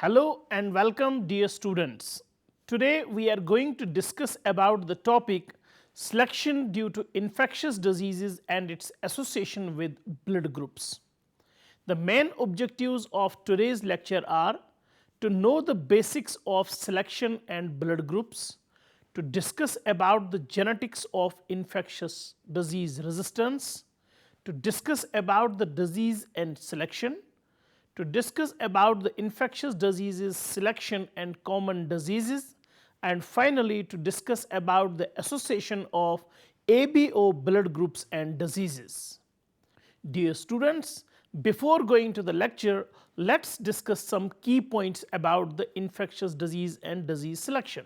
Hello and welcome, dear students. Today we are going to discuss about the topic selection due to infectious diseases and its association with blood groups. The main objectives of today's lecture are to know the basics of selection and blood groups, to discuss about the genetics of infectious disease resistance, to discuss about the disease and selection, to discuss about the infectious diseases selection and common diseases, and finally to discuss about the association of ABO blood groups and diseases. Dear students, before going to the lecture, let's discuss some key points about the infectious disease and disease selection.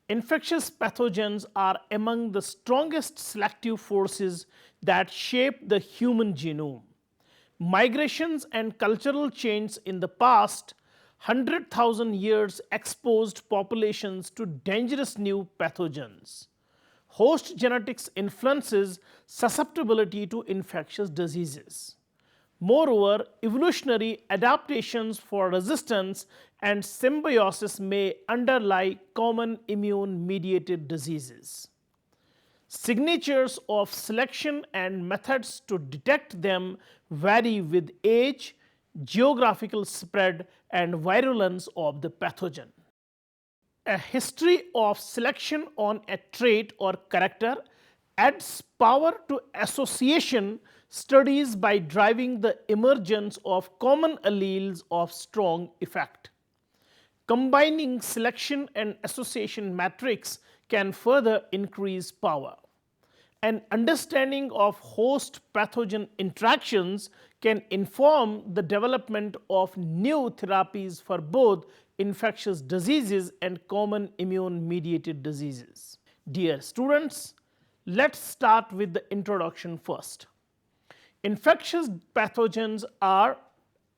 Infectious pathogens are among the strongest selective forces that shape the human genome. Migrations and cultural change in the past 100,000 years exposed populations to dangerous new pathogens. Host genetics influences susceptibility to infectious diseases. Moreover, evolutionary adaptations for resistance and symbiosis may underlie common immune-mediated diseases. Signatures of selection and methods to detect them vary with age, geographical spread, and virulence of the pathogen. A history of selection on a trait or character adds power to association studies by driving the emergence of common alleles of strong effect. Combining selection and association matrix can further increase power. An understanding of host pathogen interactions can inform the development of new therapies for both infectious diseases and common immune-mediated diseases. Dear students, let's start with the introduction first. Infectious pathogens are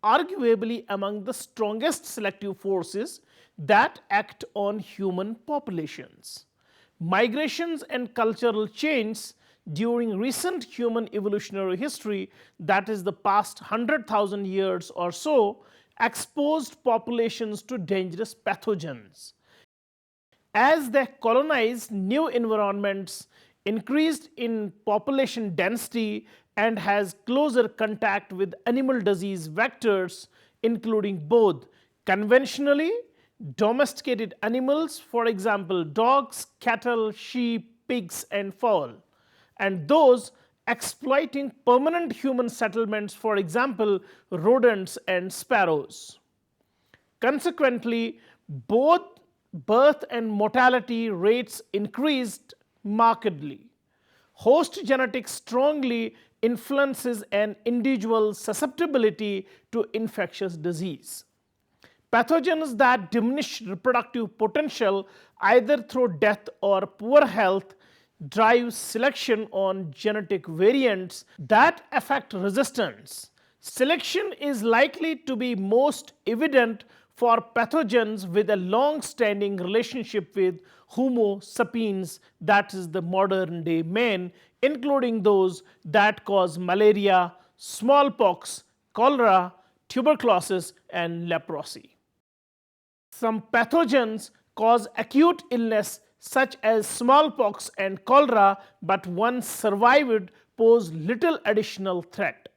arguably among the strongest selective forces that act on human populations. Migrations and cultural change during recent human evolutionary history, that is the past 100,000 years or so, exposed populations to dangerous pathogens. As they colonized new environments, increased in population density, and has closer contact with animal disease vectors, including both conventionally domesticated animals, for example, dogs, cattle, sheep, pigs, and fowl, and those exploiting permanent human settlements, for example, rodents and sparrows. Consequently, both birth and mortality rates increased markedly. Host genetics strongly influences an individual's susceptibility to infectious disease. Pathogens that diminish reproductive potential either through death or poor health drive selection on genetic variants that affect resistance. Selection is likely to be most evident for pathogens with a long-standing relationship with Homo sapiens, that is the modern day man, including those that cause malaria, smallpox, cholera, tuberculosis, and leprosy. Some pathogens cause acute illness such as smallpox and cholera, but once survived pose little additional threat.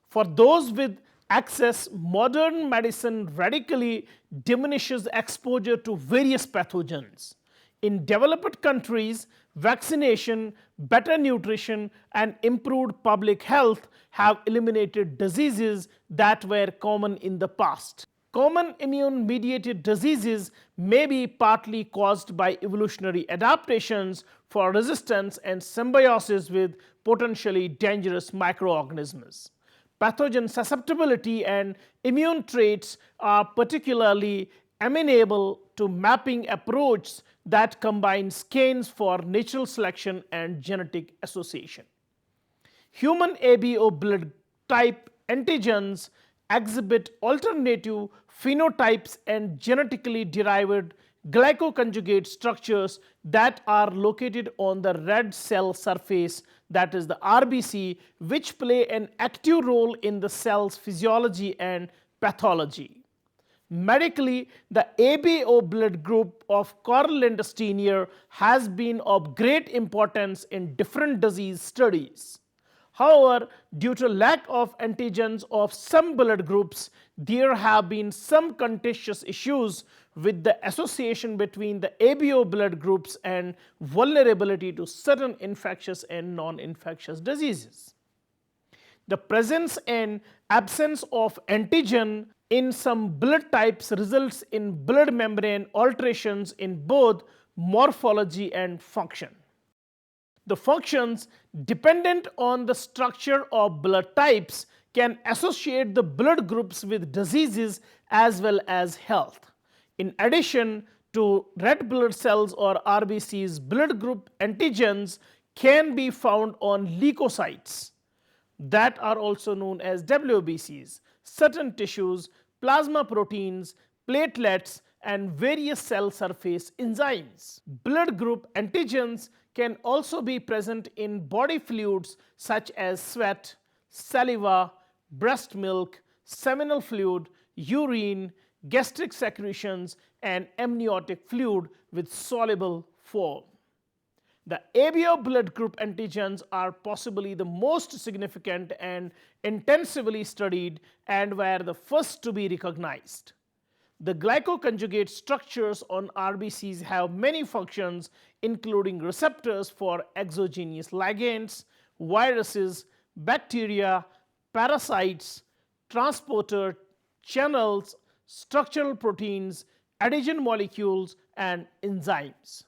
For those with access, modern medicine radically diminishes exposure to various pathogens. In developed countries, vaccination, better nutrition, and improved public health have eliminated diseases that were common in the past. Common immune-mediated diseases may be partly caused by evolutionary adaptations for resistance and symbiosis with potentially dangerous microorganisms. Pathogen susceptibility and immune traits are particularly amenable to mapping approaches that combine scans for natural selection and genetic association. Human ABO blood type antigens exhibit alternative phenotypes and genetically derived glycoconjugate structures that are located on the red cell surface, that is the RBC, which play an active role in the cell's physiology and pathology. Medically, the ABO blood group of Carl Landsteiner has been of great importance in different disease studies. However, due to lack of antigens of some blood groups, there have been some contentious issues with the association between the ABO blood groups and vulnerability to certain infectious and non-infectious diseases. The presence and absence of antigen in some blood types results in blood membrane alterations in both morphology and function. The functions dependent on the structure of blood types can associate the blood groups with diseases as well as health. In addition to red blood cells or RBCs, blood group antigens can be found on leukocytes that are also known as WBCs, certain tissues, plasma proteins, platelets, and various cell surface enzymes. Blood group antigens can also be present in body fluids such as sweat, saliva, breast milk, seminal fluid, urine, gastric secretions, and amniotic fluid with soluble form. The ABO blood group antigens are possibly the most significant and intensively studied and were the first to be recognized. The glycoconjugate structures on RBCs have many functions, including receptors for exogenous ligands, viruses, bacteria, parasites, transporter channels, structural proteins, adhesion molecules, and enzymes.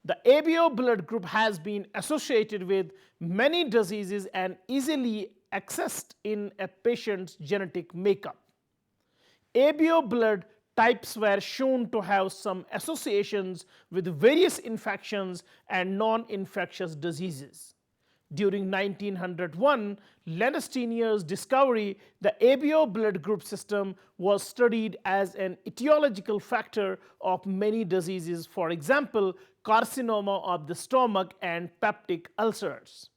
The ABO blood group has been associated with many diseases and easily accessed in a patient's genetic makeup. ABO blood types were shown to have some associations with various infections and non-infectious diseases. During 1901, Landsteiner's discovery, the ABO blood group system was studied as an etiological factor of many diseases, for example, carcinoma of the stomach and peptic ulcers.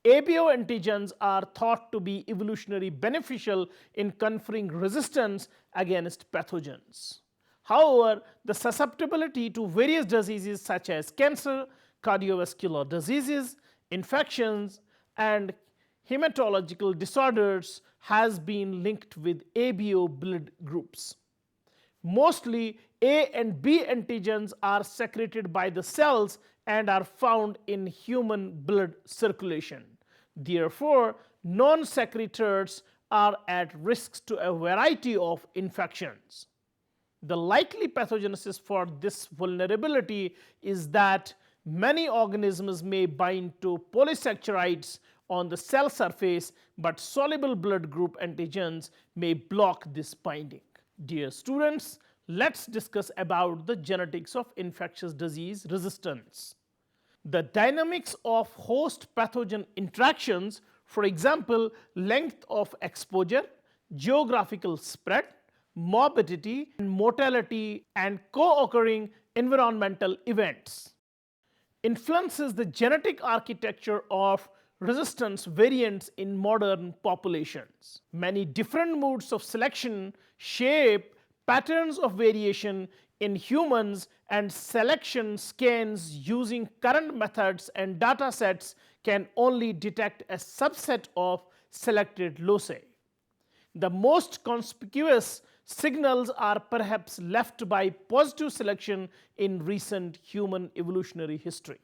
ABO antigens are thought to be evolutionarily beneficial in conferring resistance against pathogens. However, the susceptibility to various diseases such as cancer, cardiovascular diseases, infections, and hematological disorders has been linked with ABO blood groups. Mostly A and B antigens are secreted by the cells and are found in human blood circulation. Therefore, non-secretors are at risk to a variety of infections. The likely pathogenesis for this vulnerability is that many organisms may bind to polysaccharides on the cell surface, but soluble blood group antigens may block this binding. Dear students, let's discuss about the genetics of infectious disease resistance. The dynamics of host pathogen interactions, for example, length of exposure, geographical spread, morbidity, mortality, and co-occurring environmental events, influences the genetic architecture of resistance variants in modern populations. Many different modes of selection shape patterns of variation in humans, and selection scans using current methods and data sets can only detect a subset of selected loci. The most conspicuous signals are perhaps left by positive selection in recent human evolutionary history.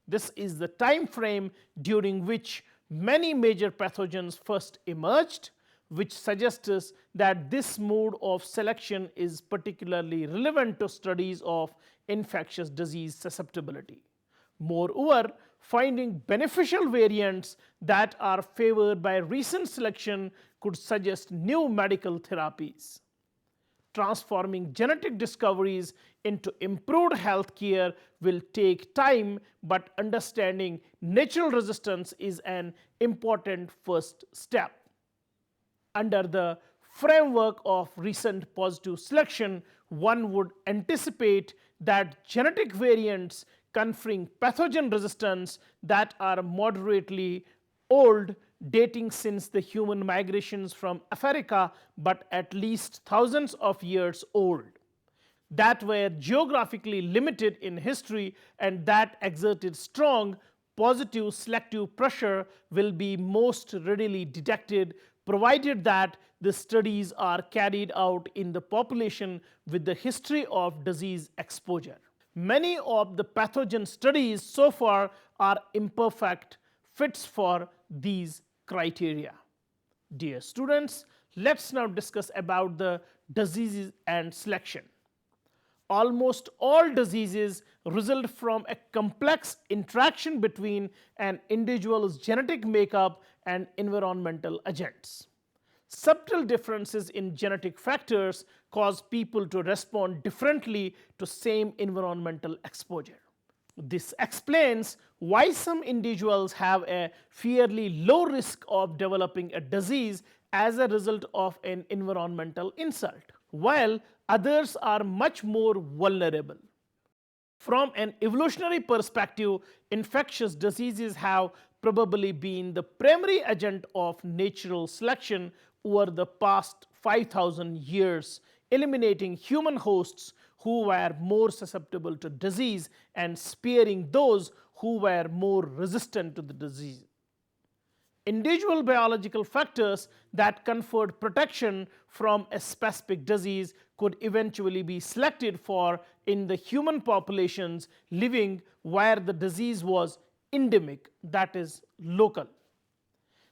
This is the time frame during which many major pathogens first emerged, which suggests that this mode of selection is particularly relevant to studies of infectious disease susceptibility. Moreover, finding beneficial variants that are favored by recent selection could suggest new medical therapies. Transforming genetic discoveries into improved health care will take time, but understanding natural resistance is an important first step. Under the framework of recent positive selection, one would anticipate that genetic variants conferring pathogen resistance that are moderately old, dating since the human migrations from Africa, but at least thousands of years old, that were geographically limited in history and that exerted strong positive selective pressure will be most readily detected provided that the studies are carried out in the population with the history of disease exposure. Many of the pathogen studies so far are imperfect fits for these criteria. Dear students, let's now discuss about the diseases and selection. Almost all diseases result from a complex interaction between an individual's genetic makeup and environmental agents. Subtle differences in genetic factors cause people to respond differently to same environmental exposure. This explains why some individuals have a fairly low risk of developing a disease as a result of an environmental insult, while others are much more vulnerable. From an evolutionary perspective, infectious diseases have probably been the primary agent of natural selection over the past 5,000 years, eliminating human hosts who were more susceptible to disease and sparing those who were more resistant to the disease. Individual biological factors that conferred protection from a specific disease could eventually be selected for in the human populations living where the disease was endemic, that is, local.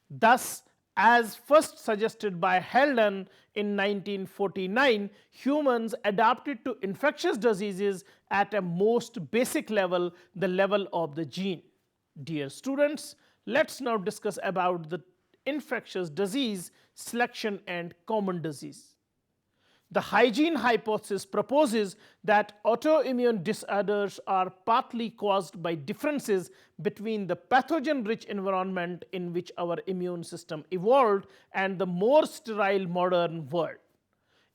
Thus, as first suggested by Helden in 1949, humans adapted to infectious diseases at a most basic level, the level of the gene. Dear students, let's now discuss about the infectious disease selection and common disease. The hygiene hypothesis proposes that autoimmune disorders are partly caused by differences between the pathogen-rich environment in which our immune system evolved and the more sterile modern world.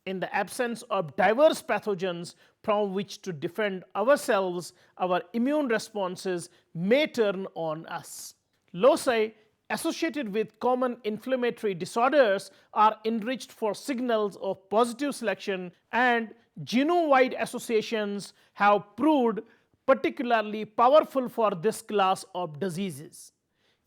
In the absence of diverse pathogens from which to defend ourselves, our immune responses may turn on us. Loci associated with common inflammatory disorders are enriched for signals of positive selection, and genome-wide associations have proved particularly powerful for this class of diseases.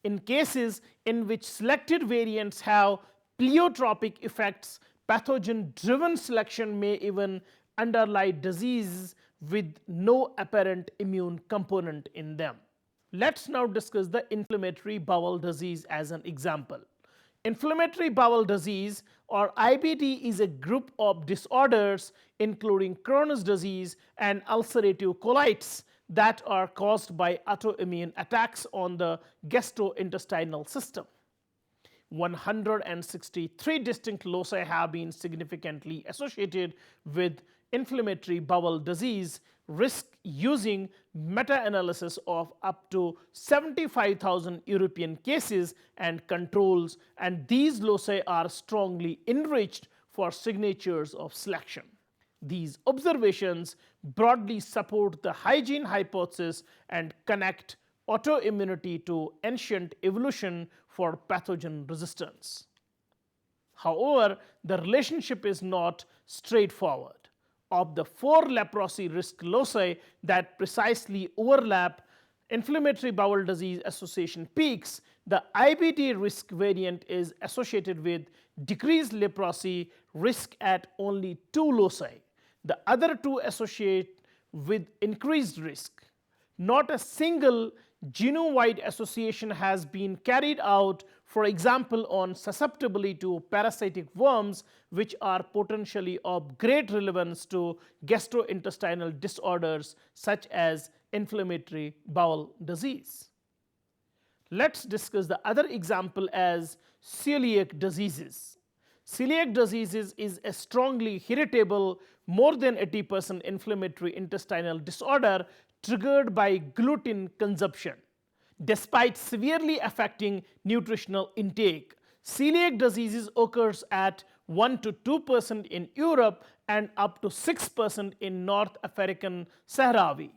In cases in which selected variants have pleiotropic effects, pathogen-driven selection may even underlie diseases with no apparent immune component in them. Let's now discuss the inflammatory bowel disease as an example. Inflammatory bowel disease, or IBD, is a group of disorders including Crohn's disease and ulcerative colitis that are caused by autoimmune attacks on the gastrointestinal system. 163 distinct loci have been significantly associated with inflammatory bowel disease risk using meta-analysis of up to 75,000 European cases and controls, and these loci are strongly enriched for signatures of selection. These observations broadly support the hygiene hypothesis and connect autoimmunity to ancient evolution for pathogen resistance. However, the relationship is not straightforward. Of the 4 leprosy risk loci that precisely overlap inflammatory bowel disease association peaks, the IBD risk variant is associated with decreased leprosy risk at only 2 loci. The other 2 associate with increased risk. Not a single genome-wide association has been carried out, for example, on susceptibility to parasitic worms, which are potentially of great relevance to gastrointestinal disorders such as inflammatory bowel disease. Let's discuss the other example as celiac diseases. Celiac diseases is a strongly heritable, more than 80% inflammatory intestinal disorder triggered by gluten consumption. Despite severely affecting nutritional intake, celiac diseases occurs at 1 to 2% in Europe and up to 6% in North African Sahrawi.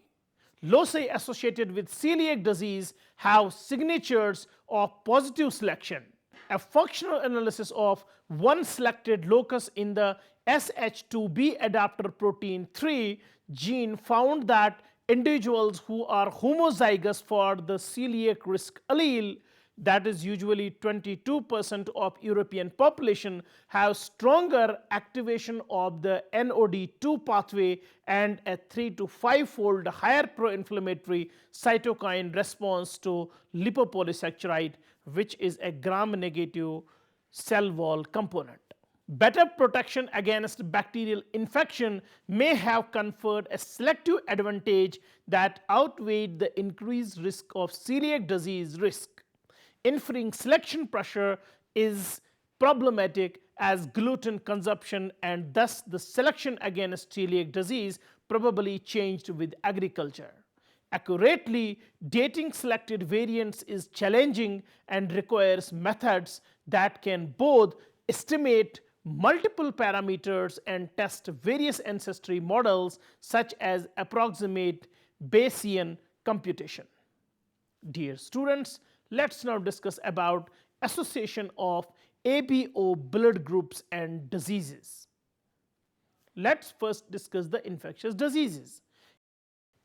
Loci associated with celiac disease have signatures of positive selection. A functional analysis of one selected locus in the SH2B adapter protein 3 gene found that individuals who are homozygous for the celiac risk allele, that is usually 22% of European population, have stronger activation of the NOD2 pathway and a 3 to 5-fold higher pro-inflammatory cytokine response to lipopolysaccharide, which is a gram-negative cell wall component. Better protection against bacterial infection may have conferred a selective advantage that outweighed the increased risk of celiac disease risk. Inferring selection pressure is problematic as gluten consumption, and thus the selection against celiac disease probably changed with agriculture. Accurately dating selected variants is challenging and requires methods that can both estimate multiple parameters and test various ancestry models such as approximate Bayesian computation. Dear students, let's now discuss about association of ABO blood groups and diseases. Let's first discuss the infectious diseases.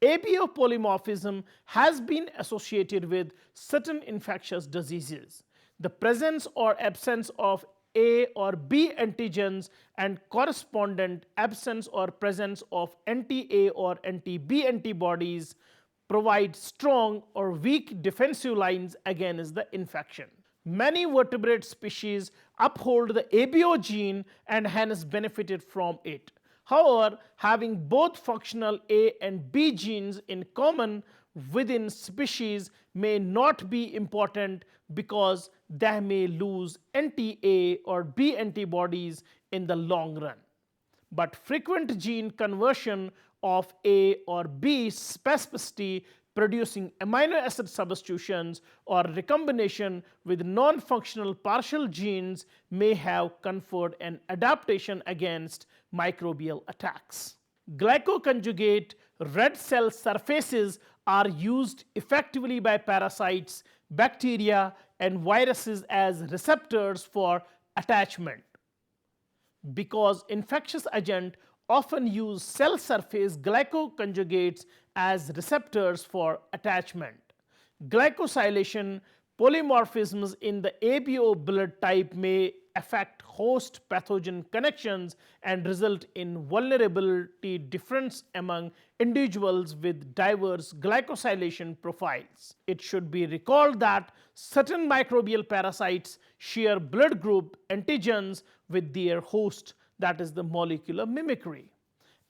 ABO polymorphism has been associated with certain infectious diseases. The presence or absence of A or B antigens and correspondent absence or presence of anti-A or anti-B antibodies provide strong or weak defensive lines against the infection. Many vertebrate species uphold the ABO gene and hence benefited from it. However, having both functional A and B genes in common within species may not be important because they may lose anti-A or B antibodies in the long run. But frequent gene conversion of A or B specificity producing amino acid substitutions or recombination with non-functional partial genes may have conferred an adaptation against microbial attacks. Glycoconjugate red cell surfaces are used effectively by parasites, bacteria, and viruses as receptors for attachment. Because infectious agents often use cell surface glycoconjugates as receptors for attachment. Glycosylation polymorphisms in the ABO blood type may affect host pathogen connections and result in vulnerability difference among individuals with diverse glycosylation profiles. It should be recalled that certain microbial parasites share blood group antigens with their host, that is the molecular mimicry.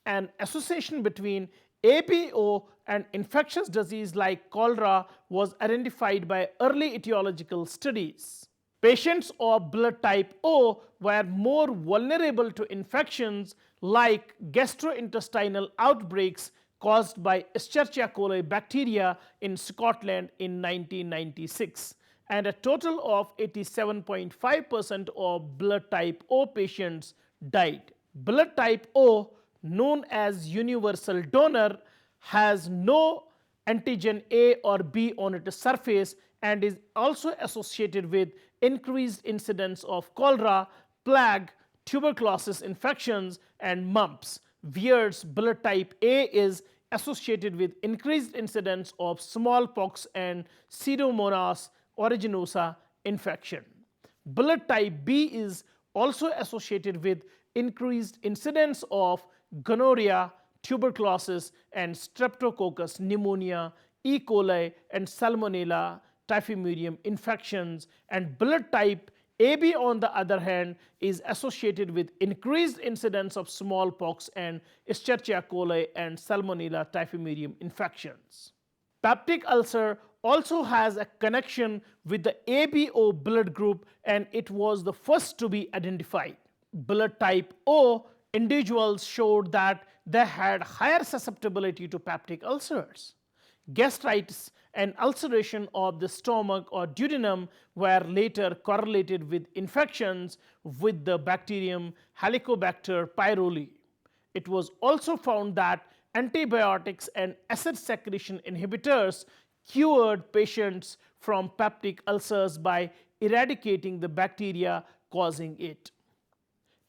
An association between ABO and infectious disease like cholera was identified by early etiological studies. Patients of blood type O were more vulnerable to infections like gastrointestinal outbreaks caused by Escherichia coli bacteria in Scotland in 1996, and a total of 87.5% of blood type O patients died. Blood type O, known as universal donor, has no antigen A or B on its surface and is also associated with increased incidence of cholera, plague, tuberculosis infections, and mumps. Whereas blood type A is associated with increased incidence of smallpox and Pseudomonas aeruginosa infection. Blood type B is also associated with increased incidence of gonorrhea, tuberculosis, and streptococcus pneumonia, E. coli, and Salmonella typhimurium infections, and blood type AB on the other hand is associated with increased incidence of smallpox and Escherichia coli and Salmonella typhimurium infections. Peptic ulcer also has a connection with the ABO blood group, and it was the first to be identified. Blood type O individuals showed that they had higher susceptibility to peptic ulcers. Gastritis and ulceration of the stomach or duodenum were later correlated with infections with the bacterium Helicobacter pylori. It was also found that antibiotics and acid secretion inhibitors cured patients from peptic ulcers by eradicating the bacteria causing it.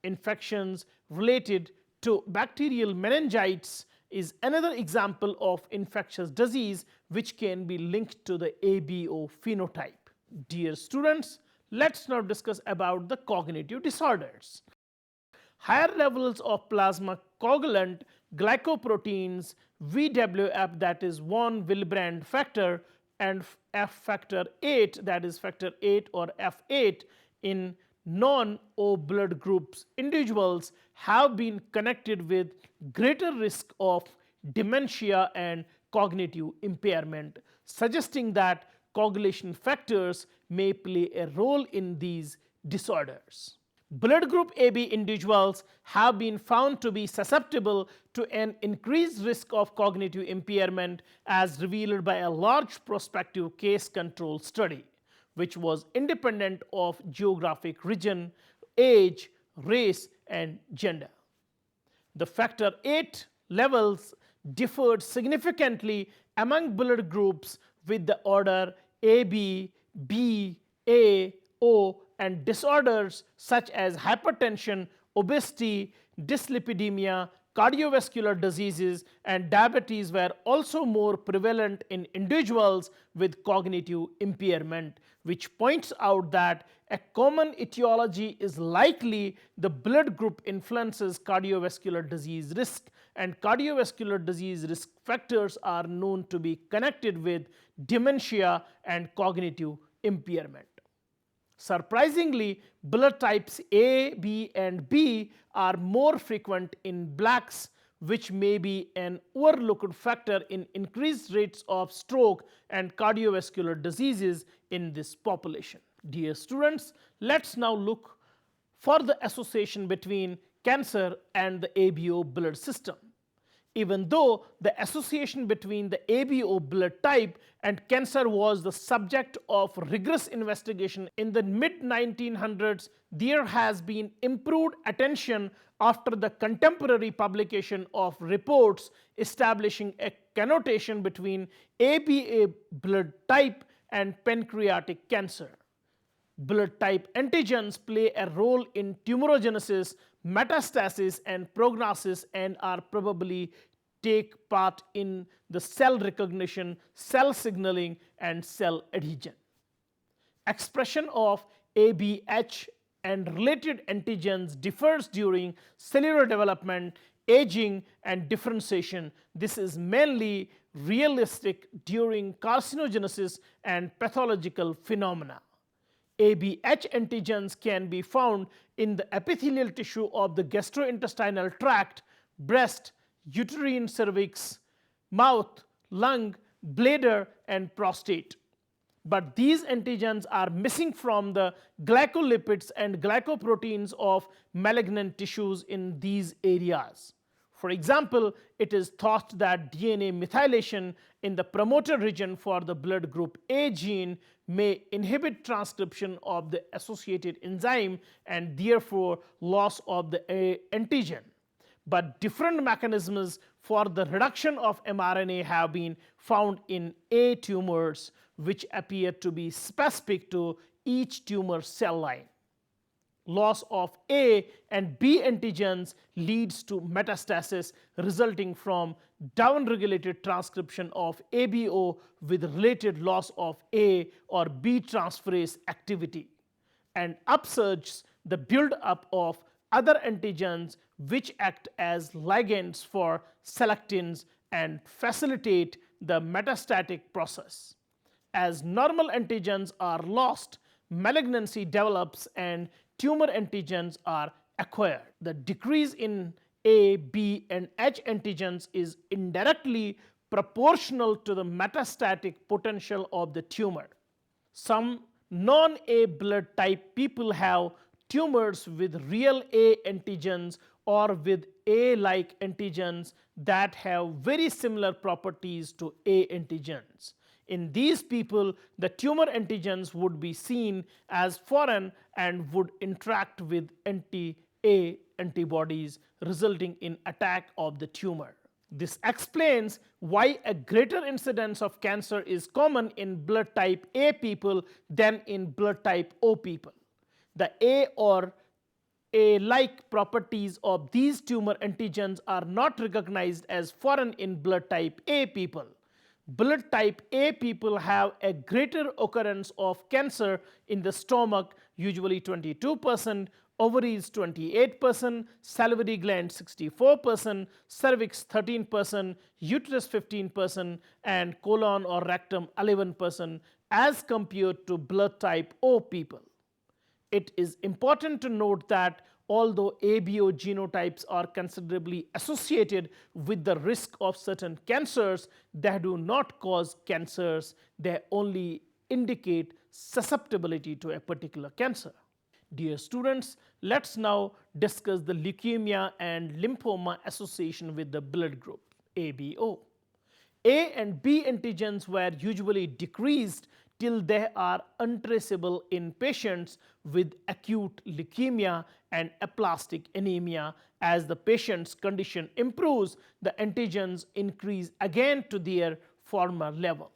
Infections related to bacterial meningitis is another example of infectious disease which can be linked to the ABO phenotype. Dear students, let's now discuss about the cognitive disorders. Higher levels of plasma coagulant glycoproteins VWF, that is von Willebrand factor, and F factor 8, that is factor 8 or F8 in non-O blood groups individuals have been connected with greater risk of dementia and cognitive impairment, suggesting that coagulation factors may play a role in these disorders. Blood group AB individuals have been found to be susceptible to an increased risk of cognitive impairment as revealed by a large prospective case control study, which was independent of geographic region, age, race, and gender. The factor 8 levels differed significantly among blood groups, with the order AB, B, A, O, and disorders such as hypertension, obesity, dyslipidemia, cardiovascular diseases, and diabetes were also more prevalent in individuals with cognitive impairment, which points out that a common etiology is likely the blood group influences cardiovascular disease risk, and cardiovascular disease risk factors are known to be connected with dementia and cognitive impairment. Surprisingly, blood types A, B, and B are more frequent in blacks, which may be an overlooked factor in increased rates of stroke and cardiovascular diseases in this population. Dear students, let's now look for the association between cancer and the ABO blood system. Even though the association between the ABO blood type and cancer was the subject of rigorous investigation in the mid-1900s, there has been improved attention after the contemporary publication of reports establishing a connotation between ABO blood type and pancreatic cancer. Blood type antigens play a role in tumorigenesis, metastasis, and prognosis, and are probably take part in the cell recognition, cell signaling, and cell adhesion. Expression of ABH and related antigens differs during cellular development, aging, and differentiation. This is mainly realistic during carcinogenesis and pathological phenomena. ABH antigens can be found in the epithelial tissue of the gastrointestinal tract, breast, uterine cervix, mouth, lung, bladder, and prostate. But these antigens are missing from the glycolipids and glycoproteins of malignant tissues in these areas. For example, it is thought that DNA methylation in the promoter region for the blood group A gene may inhibit transcription of the associated enzyme and therefore loss of the A antigen. But different mechanisms for the reduction of mRNA have been found in A tumors, which appear to be specific to each tumor cell line. Loss of A and B antigens leads to metastasis resulting from downregulated transcription of ABO with related loss of A or B transferase activity, and upsurges the build-up of other antigens which act as ligands for selectins and facilitate the metastatic process. As normal antigens are lost, malignancy develops and tumor antigens are acquired. The decrease in A, B, and H antigens is indirectly proportional to the metastatic potential of the tumor. Some non-A blood type people have tumors with real A antigens or with A-like antigens that have very similar properties to A antigens. In these people, the tumor antigens would be seen as foreign and would interact with anti-A antibodies, resulting in attack of the tumor. This explains why a greater incidence of cancer is common in blood type A people than in blood type O people. The A or A-like properties of these tumor antigens are not recognized as foreign in blood type A people. Blood type A people have a greater occurrence of cancer in the stomach, usually 22%, ovaries 28%, salivary gland 64%, cervix 13%, uterus 15%, and colon or rectum 11%, as compared to blood type O people. It is important to note that although ABO genotypes are considerably associated with the risk of certain cancers, they do not cause cancers, they only indicate susceptibility to a particular cancer. Dear students, let's now discuss the leukemia and lymphoma association with the blood group ABO. A and B antigens were usually decreased till they are untraceable in patients with acute leukemia and aplastic anemia. As the patient's condition improves, the antigens increase again to their former levels.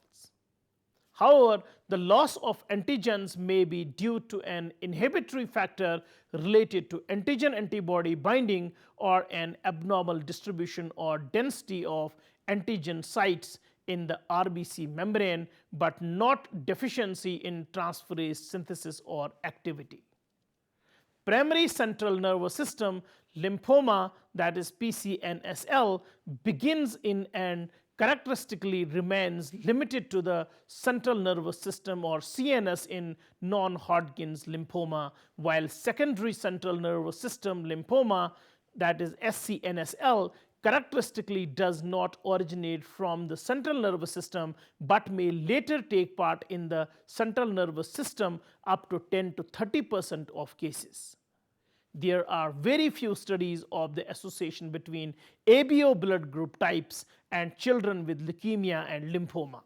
However, the loss of antigens may be due to an inhibitory factor related to antigen-antibody binding or an abnormal distribution or density of antigen sites in the RBC membrane, but not deficiency in transferase synthesis or activity. Primary central nervous system lymphoma, that is PCNSL, begins in and characteristically remains limited to the central nervous system or CNS in non-Hodgkin's lymphoma, while secondary central nervous system lymphoma, that is SCNSL, characteristically does not originate from the central nervous system but may later take part in the central nervous system up to 10 to 30% of cases. There are very few studies of the association between ABO blood group types and children with leukemia and lymphoma.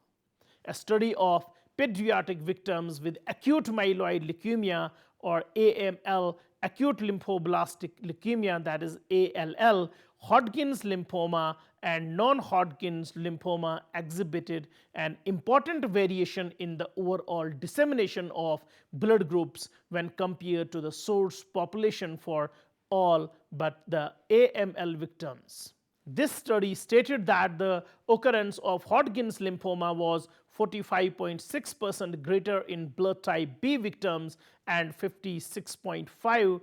A study of pediatric victims with acute myeloid leukemia or AML, acute lymphoblastic leukemia, that is ALL, Hodgkin's lymphoma and non-Hodgkin's lymphoma exhibited an important variation in the overall dissemination of blood groups when compared to the source population for all but the AML victims. This study stated that the occurrence of Hodgkin's lymphoma was 45.6% greater in blood type B victims and 56.5%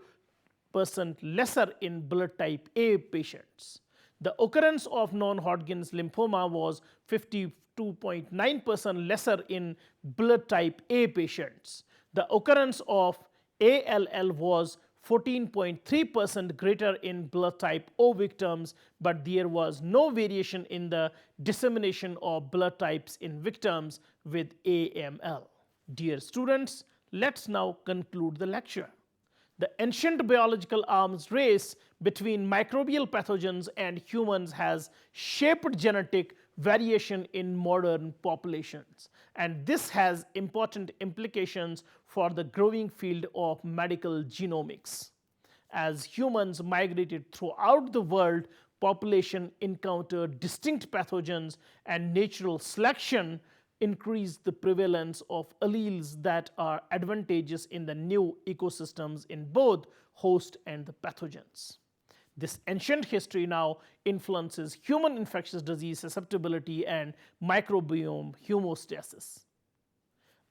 lesser in blood type A patients. The occurrence of non-Hodgkin's lymphoma was 52.9% lesser in blood type A patients. The occurrence of ALL was 14.3% greater in blood type O victims, but there was no variation in the dissemination of blood types in victims with AML. Dear students, let's now conclude the lecture. The ancient biological arms race between microbial pathogens and humans has shaped genetic variation in modern populations, and this has important implications for the growing field of medical genomics. As humans migrated throughout the world, population encountered distinct pathogens, and natural selection increase the prevalence of alleles that are advantageous in the new ecosystems in both host and the pathogens. This ancient history now influences human infectious disease susceptibility and microbiome homeostasis,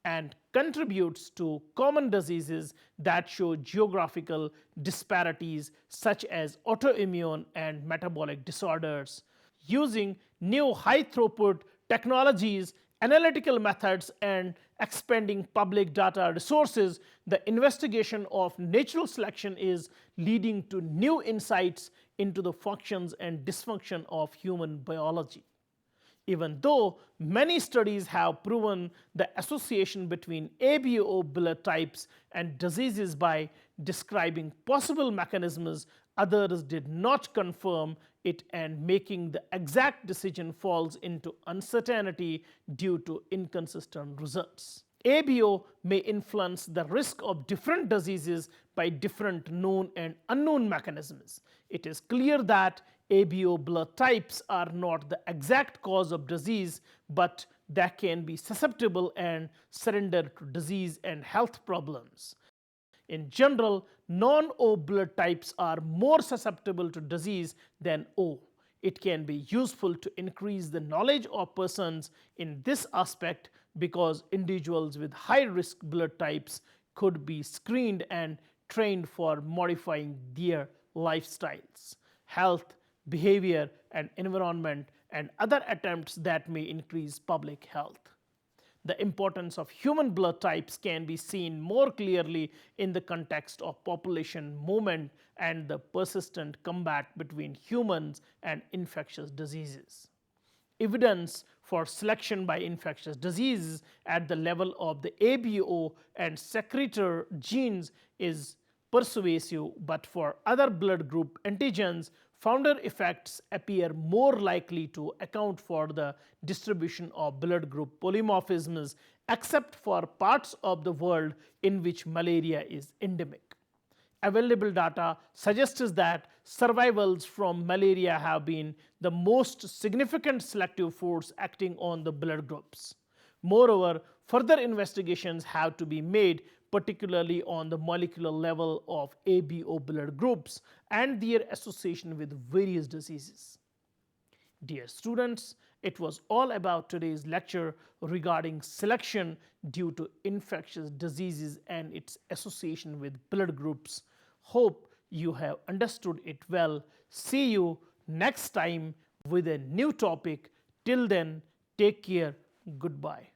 and contributes to common diseases that show geographical disparities such as autoimmune and metabolic disorders. Using new high throughput technologies, analytical methods, and expanding public data resources, the investigation of natural selection is leading to new insights into the functions and dysfunction of human biology. Even though many studies have proven the association between ABO blood types and diseases by describing possible mechanisms, others did not confirm it, and making the exact decision falls into uncertainty due to inconsistent results. ABO may influence the risk of different diseases by different known and unknown mechanisms. It is clear that ABO blood types are not the exact cause of disease, but that can be susceptible and surrender to disease and health problems. In general, non-O blood types are more susceptible to disease than O. It can be useful to increase the knowledge of persons in this aspect because individuals with high risk blood types could be screened and trained for modifying their lifestyles, health, behavior, and environment, and other attempts that may increase public health. The importance of human blood types can be seen more clearly in the context of population movement and the persistent combat between humans and infectious diseases. Evidence for selection by infectious diseases at the level of the ABO and secretor genes is persuasive, but for other blood group antigens, founder effects appear more likely to account for the distribution of blood group polymorphisms, except for parts of the world in which malaria is endemic. Available data suggests that survivals from malaria have been the most significant selective force acting on the blood groups. Moreover, further investigations have to be made, particularly on the molecular level of ABO blood groups and their association with various diseases. Dear students, it was all about today's lecture regarding selection due to infectious diseases and its association with blood groups. Hope you have understood it well. See you next time with a new topic. Till then, take care. Goodbye.